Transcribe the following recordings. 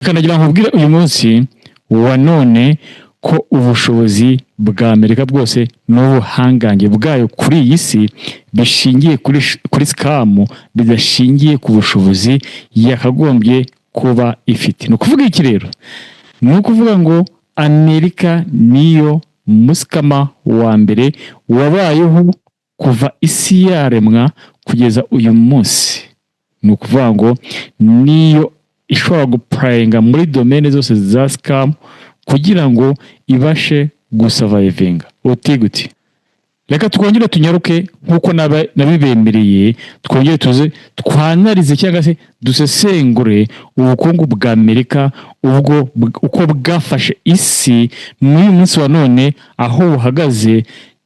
kanagira nkubwire uyu munsi wa none ko ubushobozi bwa Amerika bwose n'ubuhangange bwayo kuri iyi si bishingiye kuri scam, bidashingiye ku bushobozi yakagombye kuba ifite. No kuvuga iki rero? Ni ukuvuga ngo Amerika niyo muskama wa mbere wabayeho kuva isi yaremwa kugeza uyu munsi. Ni ukuvuga ngo niyo ishobora guprayinga muri domaine zose za scam kugira ngo ibashe gusurvivinga. Uti reka twongere tunyaruke nkuko nabibemereye, twongere tuze twanarize cyangwa se dusesengure ubukungu bwa Amerika ubwo uko bwafashe isi muri munsi wa none, aho buhagaze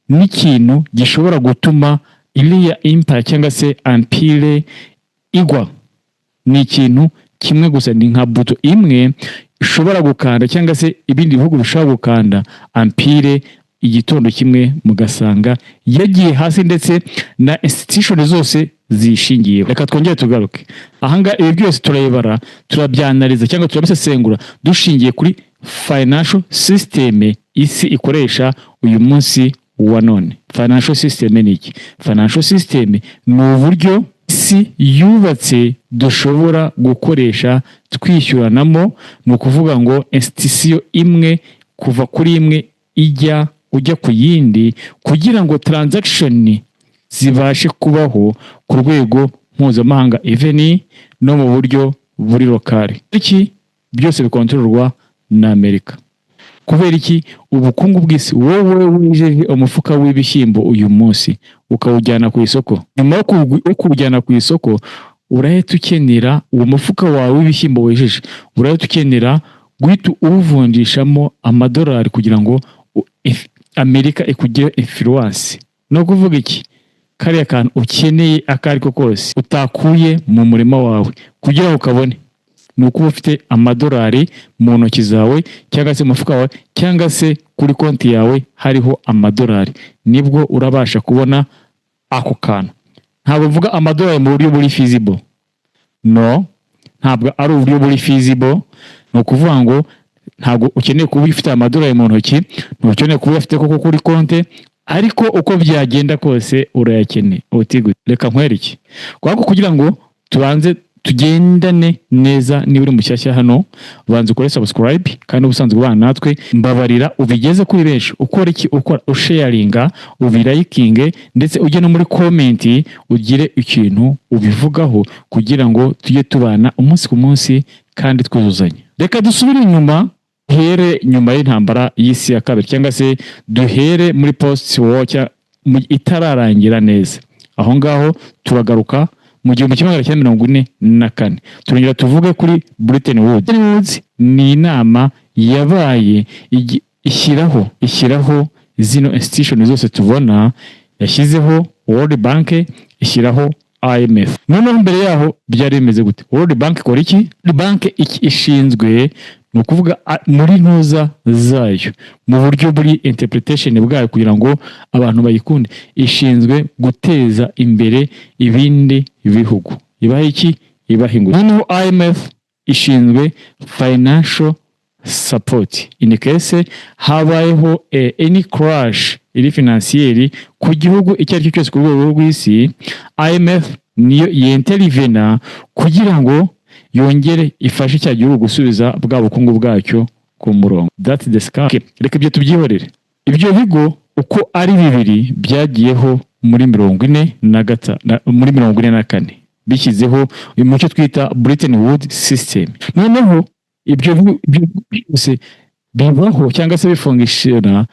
n'ikintu gishobora gutuma iriya empire cyangwa se empire igwa. Ni ikintu kimwe gusa, ni nka buto imwe ishobora gukanda cyangwa se ibindi bihugu bishobora gukanda empire igitondo kimwe mugasanga yagiye hasi, ndetse na institution zose zishingiye. Reka twongere tugaruke ahanga, ibi byose turayibara, turabyanaliza cyangwa turabisesengura dushingiye kuri financial system isi ikoresha uyu munsi wa none. Financial system ni iki? Financial system ni uburyo isi yubatse dushobora gukoresha twishyuranamo. Ni ukuvuga ngo institution imwe kuva kuri imwe ujya ku yindi kugira ngo transaction zibashe kubaho ku rwego mpuzamahanga even no mu buryo buri lokale. Iki byose bikontororwa na Amerika. Kubera iki? Ubukungu bw'isi, wowe wijeje umufuka w'ibishyimbo uyu munsi ukawujyana ku isoko, nyuma yo kuwujyana ku isoko urahita ukenera uwo mufuka wawe w'ibishyimbo wejeje, urahita ukenera guhita uwuvunjishamo amadolari kugira ngo Amerika ikugire influence. No kuvuga iki? Kariya kantu ukeneye akariko kose utakuye mu murima wawe kugira ngo ukabone, ni uko ufite amadolari mu ntoki zawe cyangwa se mu mufuka wawe cyangwa se kuri konti yawe hariho amadolari, nibwo urabasha kubona ako kantu. Ntabwo mvuga amadolari mu buryo buri feasible, no, ntabwo ari uburyo buri feasible. Ni ukuvuga ngo ntabwo ukeneye kuba ufite amadolari mu ntoki, ntukeneye kuba ufite koko kuri konti, ariko uko byagenda kose urayakeneye. Reka nkwereke kwako kugira ngo tubanze tugendane neza. Niba uri mushyashya hano, banza ukore subscribe, kandi ubusanzwe ubana natwe mbabarira ubigeze kuri benshi. Ukora iki? Ukora usharinga, ubirayikinge, ndetse ujye no muri comment ugire ikintu ubivugaho kugira ngo tujye tubana umunsi ku munsi kandi twuzuzanye. Reka dusubire inyuma, duhere nyuma y'intambara y'isi ya kabiri cyangwa se duhere muri post war itararangira neza. Aho ngaho turagaruka mu 1944. Turongera tuvuge kuri Bretton Woods. Ni inama yabaye ishyiraho zino institution zose tubona, yashyizeho World Bank, ishyiraho IMF. Noneho mbere yaho byari bimeze gute? World Bank ikora iki? World Bank ishinzwe, ni ukuvuga muri ntuza zayo mu buryo buri interpretation bwayo kugira ngo abantu bayikunde, ishinzwe guteza imbere ibindi bihugu. Ibaha iki? Ibaha inguzanyo. Noneho IMF ishinzwe financial support in case habayeho any crash iri financieri ku gihugu icyo ari cyo cyose ku rwego rw'isi. IMF niyo yintervena kugira ngo yongere ifashe cya gihugu gusubiza bwa bukungu bwacyo ku murongo. That's the scam. Reka ibyo tubyihorere. Ibyo bigo uko ari bibiri byagiyeho muri 44 bishyizeho uyu mucyo twita Bretton Woods system. Noneho ibyo byose bibaho cyangwa se bifungishana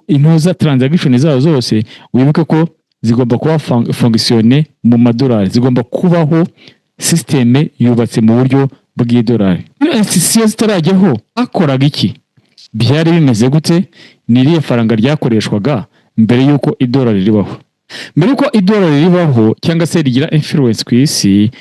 intuza transaction zazo zose. Wibuke ko zigomba kuba fonctionner mu madolari, zigomba kubaho system yubatse mu buryo bw'idolari. Institution zitarajyaho akoraga iki? Byari bimeze gute? Niriye faranga ryakoreshwaga mbere yuko idolari ribaho. Mbere yuko idolari ribaho cyangwa se rigira influence ku isi,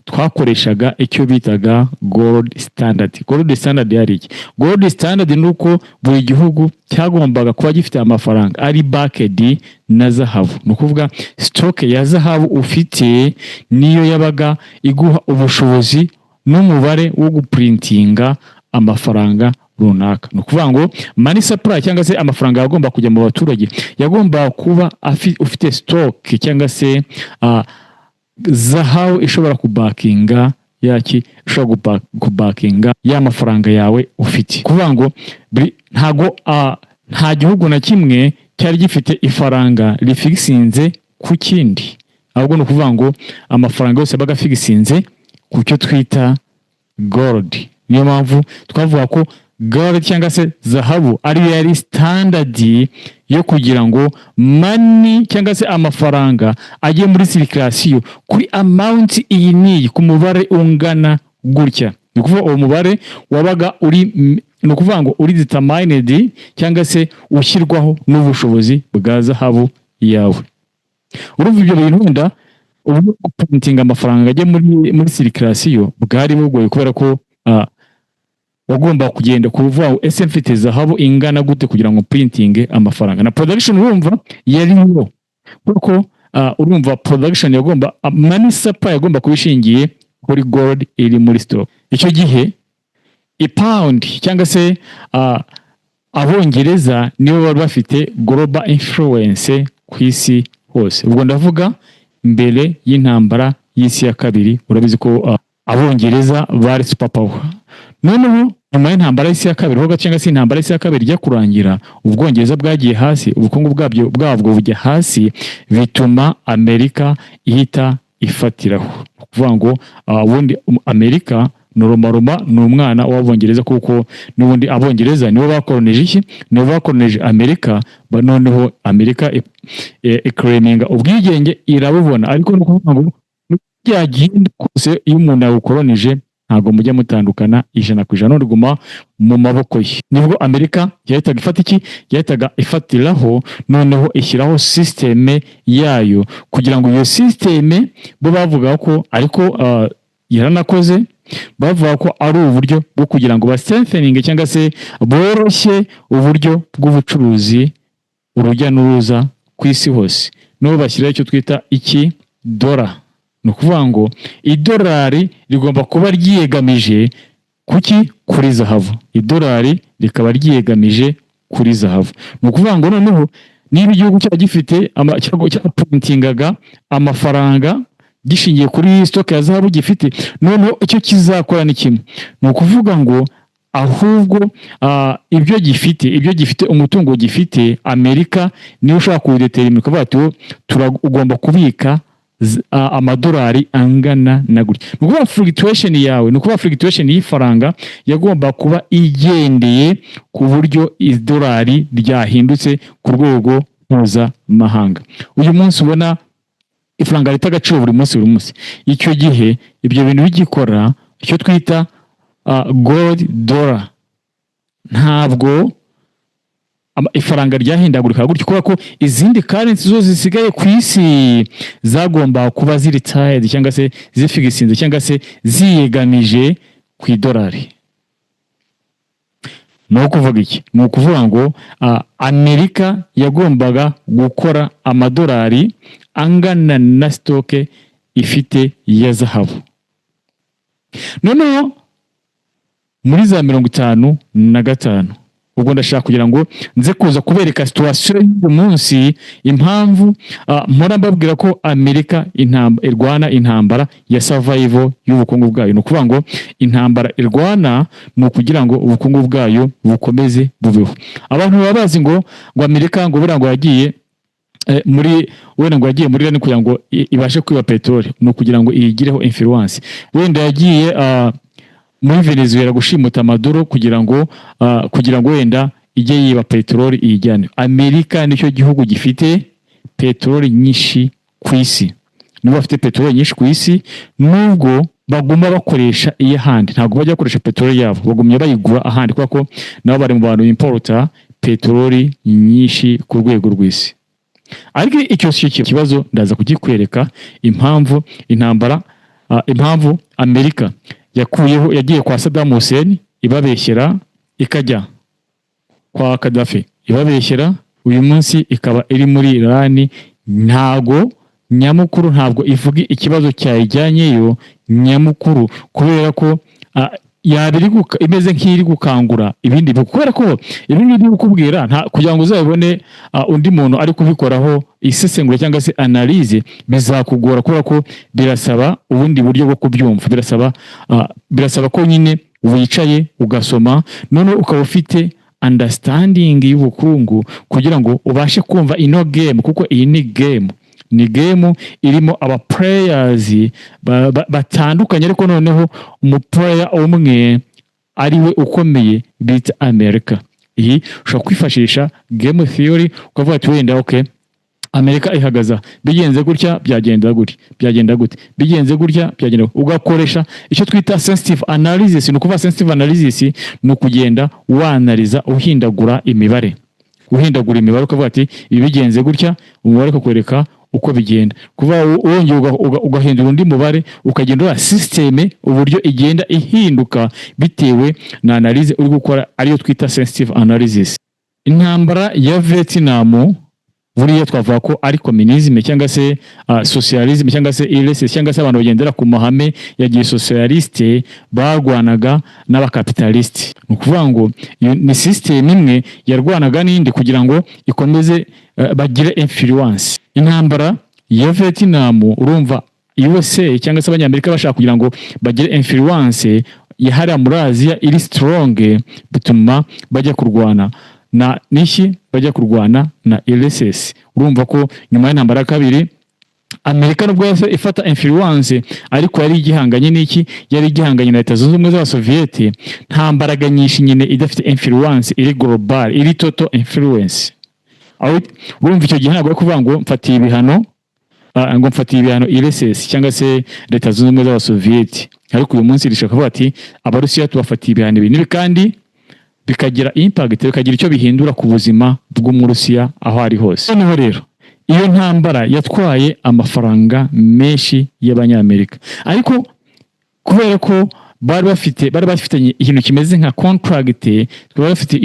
twakoreshaga icyo bitaga gold standard. Gold standard yari iki? Gold standard nuko buri gihugu cyagombaga kuba gifite amafaranga ari backed na zahabu. Nukuvuga stock ya zahabu ufite niyo yabaga iguha ubushobozi n'umubare wo guprintinga amafaranga runaka. Ni ukuvuga ngo money supply cyangwa se amafaranga yagomba kujya mu baturage yagomba kuba ufite stock cyangwa se zahabu ishobora kubakinga ushobora kubakinga ya mafaranga yawe ufite. Kuvuga ngo nta gihugu na kimwe cyari gifite ifaranga rifigisinze ku kindi, ahubwo ni ukuvuga ngo amafaranga yose yabaga afigisinze ku cyo twita gold. Niyo mpamvu twavuga ko gold cyangwa se zahabu ariyo yari standard yo kugira ngo money cyangwa se amafaranga ajye muri circulation kuri amount iyi niyi, ku mubare ungana gutya. Ni ukuvuga uwo mubare wabaga ni ukuvuga ngo uri determined cyangwa se ushyirwaho n'ubushobozi bwa zahabu yawe. Urumva ibyo bintu wenda ubu guprintinga amafaranga ajya muri circulation bwari bugoye, kubera ko wagomba kugenda kuvuga ngo ese mfite zahabu ingana gute kugira ngo printing amafaranga, na production urumva yariyo, kuko urumva production yagomba money supply yagomba kubishingiye kuri gold iri muri stock. Icyo gihe pound cyangwa se Abongereza nibo bari bafite global influence ku isi hose. Ubwo ndavuga mbere y'intambara y'isi ya kabiri. Urabizi ko Abongereza bari superpower. Noneho nyuma y'intambara y'isi ya kabiri ho cyangwa se intambara y'isi ya kabiri ijya kurangira, Ubwongereza bwagiye hasi, ubukungu bwabwo bujya hasi, bituma Amerika ihita ifatiraho. Kuvuga ngo ubundi Amerika Noroma ni umwana w'Abongereza, kuko n'ubundi Abongereza nibo bakoroneje iki, nibo bakoroneje Amerika. Noneho Amerika iclaiminga ubwigenge irabubona, ariko no kuvuga ngo byagenda kose iyo umuntu yawukoroneje ntago mujya mutandukana 100% riguma mu maboko ye. Nibwo Amerika yahitaga ifata iki, yahitaga ifatiraho, noneho ishyiraho systeme yayo, kugira ngo iyo systeme bo bavuga ko ariko yaranakoze, bavuga ko ari uburyo bwo kugira ngo strengthening cyangwa se boroshye uburyo bw'ubucuruzi urujya n'uruza ku isi hose. No bashyiraho icyo twita iki dollar. Ni ukuvuga ngo idolari rigomba kuba ryiyegamije kuki, kuri zahabu. Idolari rikaba ryiyegamije kuri zahabu. Ni ukuvuga ngo noneho niba igihugu cyaba gifite cyaprintingaga amafaranga gishingiye kuri stock ya zahabu gifite, noneho icyo kizakora ni kimwe, ni ukuvuga ngo ahubwo ibyo gifite umutungo gifite, Amerika niyo ushaka kudetermina ukavuga ati ugomba kubika amadolari angana na gutya. Ni ukuvuga fluctuation yawe, ni ukuvuga fluctuation y'ifaranga yagomba kuba igendeye ku buryo idolari ryahindutse ku rwego mpuzamahanga. Uyu munsi ubona ifaranga rita agaciro buri munsi. Icyo gihe ibyo bintu bigikora icyo twita gold dollar, ntabwo ifaranga ryahindagurika gutyo, kubera ko izindi currency zose zisigaye ku isi zagomba kuba ziri tied cyangwa se zifigisinze cyangwa se ziyegamije ku idolari. No kuvuga iki, ni ukuvuga ngo Amerika yagombaga gukora amadolari angana na stock ifite ya zahabu. Noneho muri za 55 ubwo ndashaka kugira ngo nze kuza kubereka situation y'uyu munsi, impamvu mpora mbabwira ko Amerika irwana intambara ya survival y'ubukungu bwayo. Ni ukuvuga ngo intambara irwana ni ukugira ngo ubukungu bwayo bukomeze bubeho. Abantu baba bazi ngo Amerika ngo burango yagiye muri rani kugira ngo ibashe kwiba petroli, ni ukugira ngo iyigireho influence. Wenda yagiye muri Venezuela gushimuta Maduro kugira ngo wenda ijye yiba petroli iyijyane. Amerika nicyo gihugu gifite petroli nyinshi ku isi. Niba bafite petroli nyinshi ku isi, nubwo baguma bakoresha iy'ahandi, ntabwo bajya bakoresha petroli yabo, bagumye bayigura ahandi, kuko nabo bari mu bantu importa petroli nyinshi ku rwego rw'isi. Ariko icyo kibazo ndaza kugikwereka impamvu impamvu Amerika yagiye kwa Saddam Hussein ibabeshyera, ikajya kwa Gaddafi ibabeshyera, uyu munsi ikaba iri muri Iran. Ntago nyamukuru ntabwo ivuga ikibazo cyayijyanyeyo nyamukuru, kubera ko yabiri imeze nk'iri gukangura ibindi kubera ko ibindi byo gukubwira kugira ngo uzabone undi muntu ari kubikoraho isesengura cyangwa se analyse bizakugora, kubera ko birasaba ubundi buryo bwo kubyumva, birasaba ko nyine wicaye ugasoma none ukaba ufite understanding y'ubukungu kugira ngo ubashe kumva ino game, kuko iyi ni game irimo aba players batandukanye, ariko noneho umuplayer umwe ariwe ukomeye bita Amerika. Iyi ushobora kwifashisha game theory ukavuga ati wenda okay, Amerika ihagaza bigenze gutya byagenda gutya, byagenda gute bigenze gutya byagenda, ugakoresha icyo twita sensitive analysis. No kuva sensitive analysis no kugenda wanaliza uhindagura imibare, ukavuga ati ibi bigenze gutya, umubare ukakwereka uko bigenda, kuva wongeye ugahindura undi mubare, ukagenda wa systeme uburyo igenda ihinduka bitewe na analyse uri gukora, ariyo twita sensitive analysis. Intambara ya Vietnam buriya twavuga ko ari communism cyangwa se socialism cyangwa se RSS cyangwa se abantu bagendera ku mahame ya gisocialiste barwanaga n'abakapitaliste. Ni ukuvuga ngo ni system imwe yarwanaga n'indi kugira ngo ikomeze bagire influence. Intambara ya Vietnam urumva USA cyangwa se abanyamerika bashaka kugira ngo bagire influence yahari muri Asia iri strong, bituma bajya kurwana na bajya kurwana na RSS. Urumva ko nyuma y'intambara ya kabiri Amerika nubwo ifata influence, ariko yari igihanganye yari igihanganye na Leta Zunze Ubumwe z'Abasoviete, nta mbaraga nyinshi nyine idafite influence iri global, iri total influence. Urumva icyo gihe ntabwo ari kuvuga ngo mfatiye ibihano RSS cyangwa se Leta Zunze Ubumwe z'Abasoviete, ariko uyu munsi rishaka kuvuga ati Abarusiya tubafatiye ibihano ibi kandi bikagira impact, bikagira icyo bihindura ku buzima bw'Umurusiya aho ari hose. Noneho rero iyo ntambara yatwaye amafaranga menshi y'Abanyamerika, ariko kubera ko bari bafitanye ikintu kimeze nka contract, bari bafite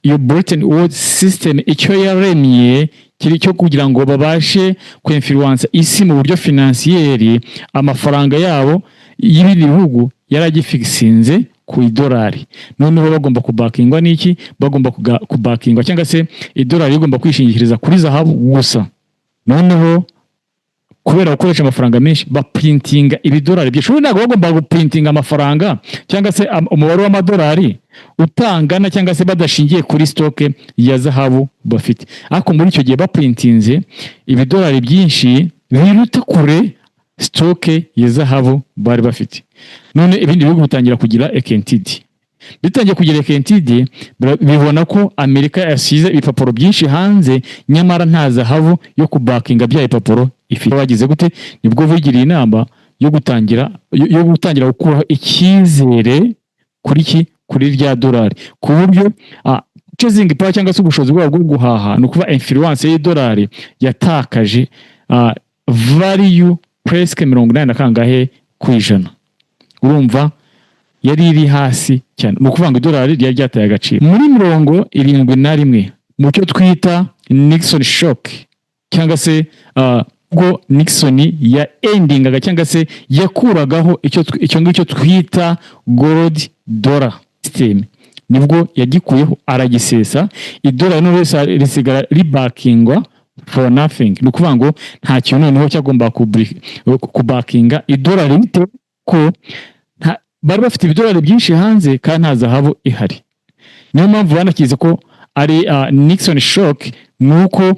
iyo Bretton Woods system, icyo yaremye kiri cyo kugira ngo babashe influence isi mu buryo financier, amafaranga yabo y'ibindi bihugu yaragifixinze ku idolari. Noneho bagomba kubakingwa bagomba kubakingwa cyangwa se idolari igomba kwishingikiriza kuri zahabu gusa. Noneho kubera gukoresha amafaranga menshi baprintinga ibidolari byinshi, ntabwo bagomba guprintinga amafaranga cyangwa se umubare w'amadolari utangana cyangwa se badashingiye kuri stock ya zahabu bafite, ariko muri icyo gihe baprintinze ibidolari byinshi biruta kure stock ya zahabu bari bafite. None ibindi bihugu bitangira kugira ekentidi, bitangiye kugira ekentidi, bibona ko Amerika yasize ibipapuro byinshi hanze, nyamara nta zahabu yo kubakinga bya ipapuro ifite. Bagize gute? Nibwo bigiriye inama yo gutangira gukuraho icyizere kuri rya dolari, ku buryo purchasing power cyangwa se ubushobozi bwabo bwo guhaha, no kuba influence y'idolari yatakaje value presque 80%. Urumva yari iri hasi cyane, mu kuvanga idolari ryari ryataye agaciro. Muri 71 mu cyo twita Nixon shock, cyangwa se ubwo Nixon ya endingaga cyangwa se yakuragaho icyo ngicyo twita gold dollar system, nibwo yagikuyeho aragisesa, idolari no risigara ribakingwa for nothing. Ni ukuvuga ngo nta kintu noneho cyagomba kubakinga idolari, bitewe ko bari bafite ibidolari byinshi hanze kandi nta zahabu ihari. Niyo mpamvu banakize ko ari Nixon shock, nuko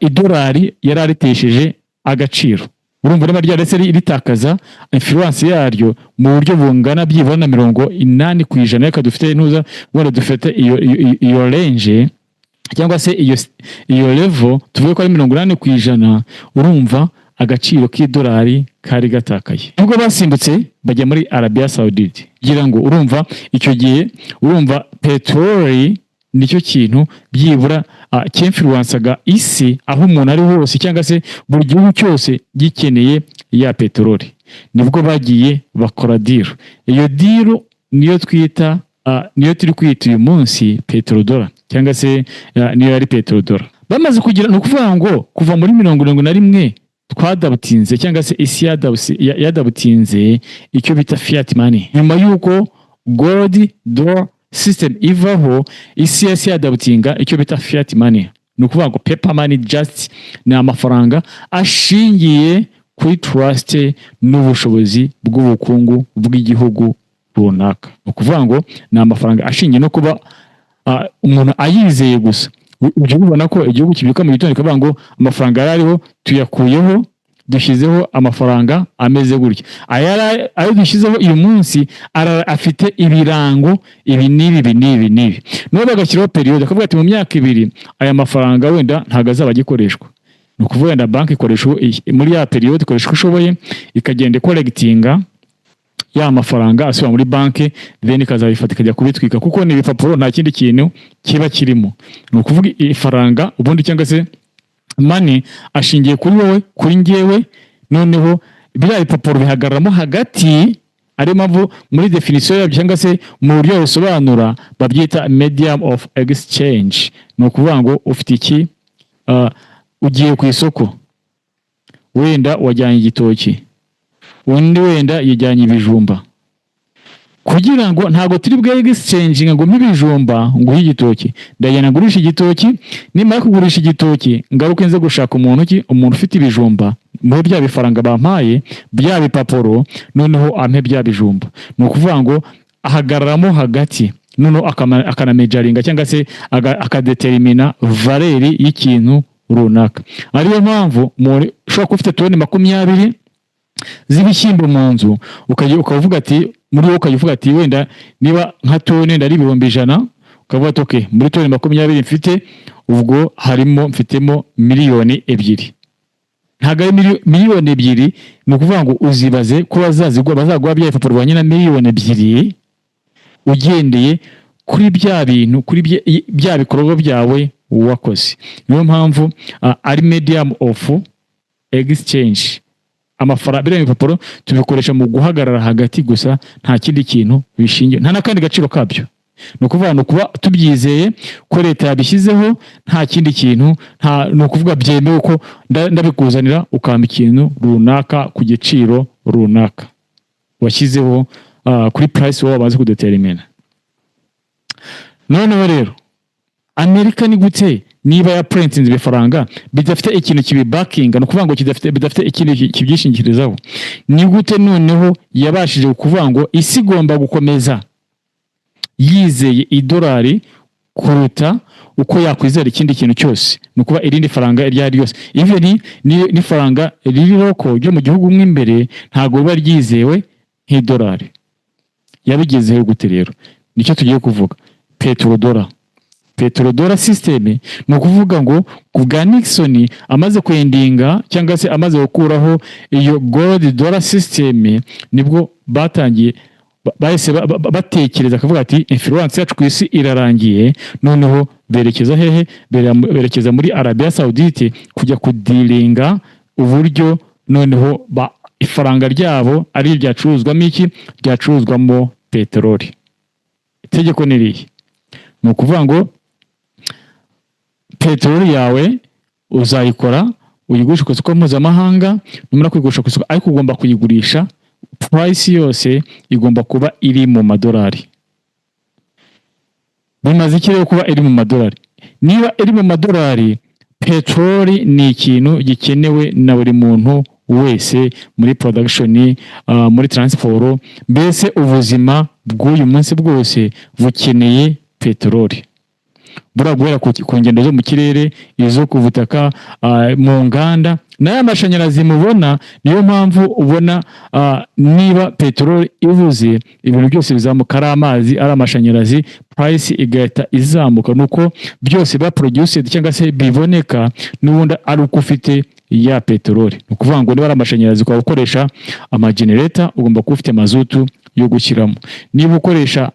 idolari yari aritesheje agaciro. Urumva niba ryaretse ritakaza influence yaryo mu buryo bungana byibura na 80%, reka dufite ntuza wenda dufite iyo range cyangwa se iyo level tuvuge ko ari 80%. Urumva agaciro k'idolari kari gatakaye. Ubwo basimbutse bajya muri Arabia Saudite kugira ngo, urumva icyo gihe, urumva peteroli nicyo kintu byibura cy'influenceaga isi, aho umuntu ari hose cyangwa se buri gihugu cyose gikeneye ya peteroli. Nibwo bagiye bakora deal. Iyo deal niyo turi kwita uyu munsi petrodollar, cyangwa se niyo yari petrodollar. bamaze kugira no kuvuga ngo kuva muri 71 twadabutinze cyangwa se isi yadabutinze icyo bita fiat money. Nyuma yuko gold dollar system ivaho, isi yadabutinga icyo bita fiat money. Ni ukuvuga ngo paper money just ni amafaranga ashingiye kuri trust n'ubushobozi bw'ubukungu bw'igihugu runaka. Ni ukuvuga ngo ni amafaranga ashingiye no kuba umuntu ayizeye gusa. Ujye ubona ko igihugu kibika mu gitondo kavuga ngo amafaranga yariho tuyakuyeho dushyizeho amafaranga ameze gutya. Ayo dushyizeho uyu munsi afite ibirango ibi nibi. None bagashyiraho periode akavuga ati mu myaka 2 aya mafaranga wenda ntago azaba agikoreshwa. Ni ukuvuga wenda banki ikoresha muri ya periode ikoresha ushoboye ikagenda collectinga ya mafaranga asubira muri banki, then ikazabifata ikajya kubitwika kuko ni ibipapuro nta kindi kintu kiba kirimo. Ni ukuvuga ifaranga ubundi cyangwa se money ashingiye kuri wowe kuri ngewe, noneho biriya bipapuro bihagararamo hagati, ari mpamvu muri definition yabyo cyangwa se mu buryo busobanura babyita medium of exchange. Ni ukuvuga ngo ufite iki, ugiye ku isoko wenda wajyanye igitoki, undi wenda yijyanye ibijumba, kugira ngo ntago turi bwa exchange ngo mbibijumba ngo igitoki ndagenda ngurisha igitoki, nimara kugurisha igitoki ngaruka nze gushaka umuntu ufite ibijumba mu bya bifaranga bampaye bya bipapuro, noneho ampe bya bijumba. Ni ukuvuga ngo ahagararamo hagati, noneho akanamejaringa cyangwa se akadetermina valeri y'ikintu runaka. Ariyo mpamvu ushobora kuba ufite toni 20 z'ibishyimbo mu nzu, ukavuga ati muri wowe ukavuga ati wenda niba nka toni ndari 100, ukavuga ati okay, muri toni 20 mfite ubwo mfitemo miliyoni 2. Ntago ari miliyoni 2, ni ukuvuga ngo uzibaze ko bazagwa bya ipapuro banye na miliyoni 2 ugendeye kuri bya bintu, kuri bya bikorwa byawe wakoze. Niyo mpamvu ari medium of exchange. Amafaranga biriya bipapuro tubikoresha mu guhagarara hagati gusa, nta kindi kintu bishingiye, nta nakandi gaciro kabyo. Ni ukuvuga no kuba tubyizeye ko leta yabishyizeho, nta kindi kintu, no kuvuga byemewe ko ndabikuzanira ukamba ikintu runaka ku giciro runaka washyizeho kuri price waba bazi kudetermina. Noneho rero Amerika ni gute niba ya printing ibifaranga bidafite ikintu kibibakinga, no kuvuga ngo bidafite ikintu kibyishingikirizaho, ni gute noneho yabashije kuvuga ngo isi igomba gukomeza yizeye idolari kuruta uko yakwizera ikindi kintu cyose? Ni kuba irindi faranga iryari yose, even ni faranga riri loko ryo mu gihugu mw'imbere ntago biba ryizewe nk'idolari. Yabigezeho gute rero? Nicyo tugiye kuvuga. Petrodollar system, ni ukuvuga ngo kubwa Nixon amaze kwendinga cyangwa se amaze gukuraho iyo gold dollar system, nibwo batangiye bahise batekereza akavuga ati influence yacu ku isi irarangiye, noneho berekeza hehe? Berekeza muri Arabia Saudite kujya kudilinga uburyo noneho ifaranga ryabo ari ryacuruzwamo iki? Ryacuruzwamo peteroli. Itegeko ni rihe? Ni ukuvuga ngo peteroli yawe uzayikora uyigurisha ku isoko mpuzamahanga, numara kuyigurisha ku isoko, ariko ugomba kuyigurisha price yose igomba kuba iri mu madolari. Bimaze iki rero kuba iri mu madolari? Niba iri mu madolari, peteroli ni ikintu gikenewe na buri muntu wese muri production, muri transport, mbese ubuzima bw'uyu munsi bwose bukeneye peteroli. Buragwera ku ngendo zo mu kirere, izo ku butaka, mu nganda, n'aya mashanyarazi mubona. Niyo mpamvu ubona niba peteroli ivuze ibintu byose bizamuka, ari amazi, ari amashanyarazi, price igahita izamuka. Nuko byose ba produced cyangwa se biboneka n'ubundi ari uko ufite ya peteroli. Ni ukuvuga ngo niba ari amashanyarazi ukaba ukoresha amagenerator, ugomba kuba ufite mazutu yo gushyiramo. Niba ukoresha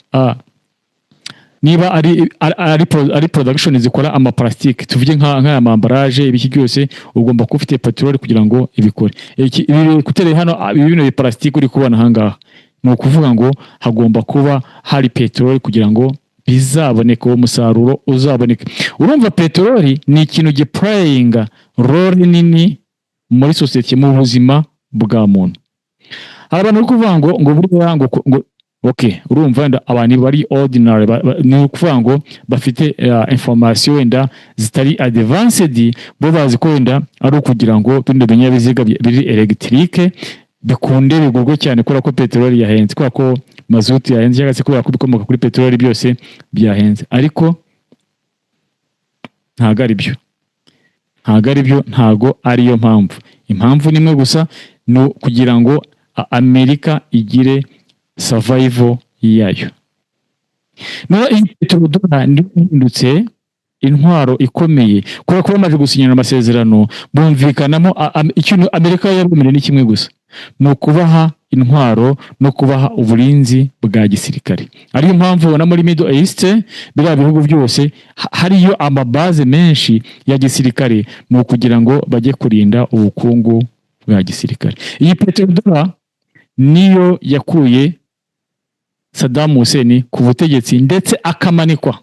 niba ari production zikora amaplastike, tuvuge nk'aya mambarage, ibiki byose ugomba kuba ufite peteroli kugira ngo ibikore. Ibi kutere hano ibintu biplastike uri kubona hangaha, ni ukuvuga ngo hagomba kuba hari peteroli kugira ngo bizaboneka, uwo musaruro uzaboneka. Urumva peteroli ni ikintu gipurayinga role nini muri sosiyete, mu buzima bwa muntu. Hari abantu bari kuvuga ngo buriya ngo okay, urumva wenda abantu bari ordinary ni ukuvuga ngo bafite information wenda zitari advanced, bo bazi ko wenda ari ukugira ngo tundi binyabiziga biri electrique bikunde bigurwe cyane kubera ko peteroli yahenze, kubera ko mazutu yahenze, cyangwa se kubera ko bikomoka kuri peteroli byose byahenze. Ariko ntago ari byo, ntago ariyo mpamvu. Impamvu nimwe gusa, no kugira ngo Amerika igire survival yayo. No, petrodora ndindutse intwaro ikomeye kubera ko bamaze gusinyana amasezerano, bumvikanamo ikintu Amerika yarumire ni kimwe gusa, no kubaha intwaro no kubaha uburinzi bwa gisirikare. Ariyo mpamvu ubona muri Middle East biriya bihugu byose hariyo amabaze menshi ya gisirikare, no kugira ngo bajye kurinda ubukungu bwa gisirikare. Iyi petrodora niyo yakuye Saddam Hussein ku butegetsi ndetse akamanikwa.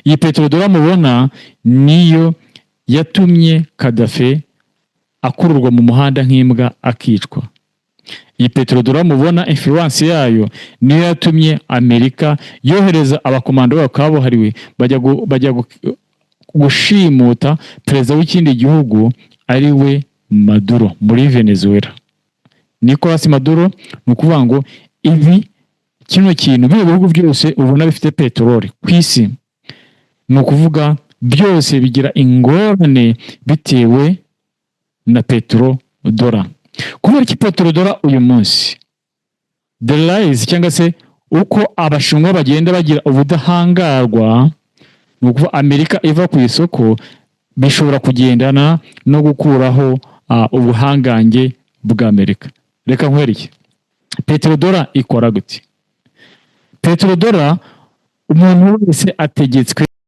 Iyi petrodora mubona niyo yatumye Gaddafi akururwa mu muhanda nk'imbwa akicwa. Iyi petrodora mubona influence yayo niyo yatumye Amerika yohereza abakomando babo kabuhariwe bajya gushimuta perezida w'ikindi gihugu ari we Maduro muri Venezuela. Nicolas Maduro, ni ukuvuga ngo kino kintu bihugu byose ubona bifite peteroli ku isi, ni ukuvuga byose bigira ingorane bitewe na petrodora. Kubera iki petrodora uyu munsi the rise, cyangwa se uko abashinwa bagenda bagira ubudahangarwa, ni ukuvuga Amerika iva ku isoko, bishobora kugendana no gukuraho ubuhangange bwa Amerika. Reka nkwereke petrodora ikora gute. Petrodora umuntu wese ategetswe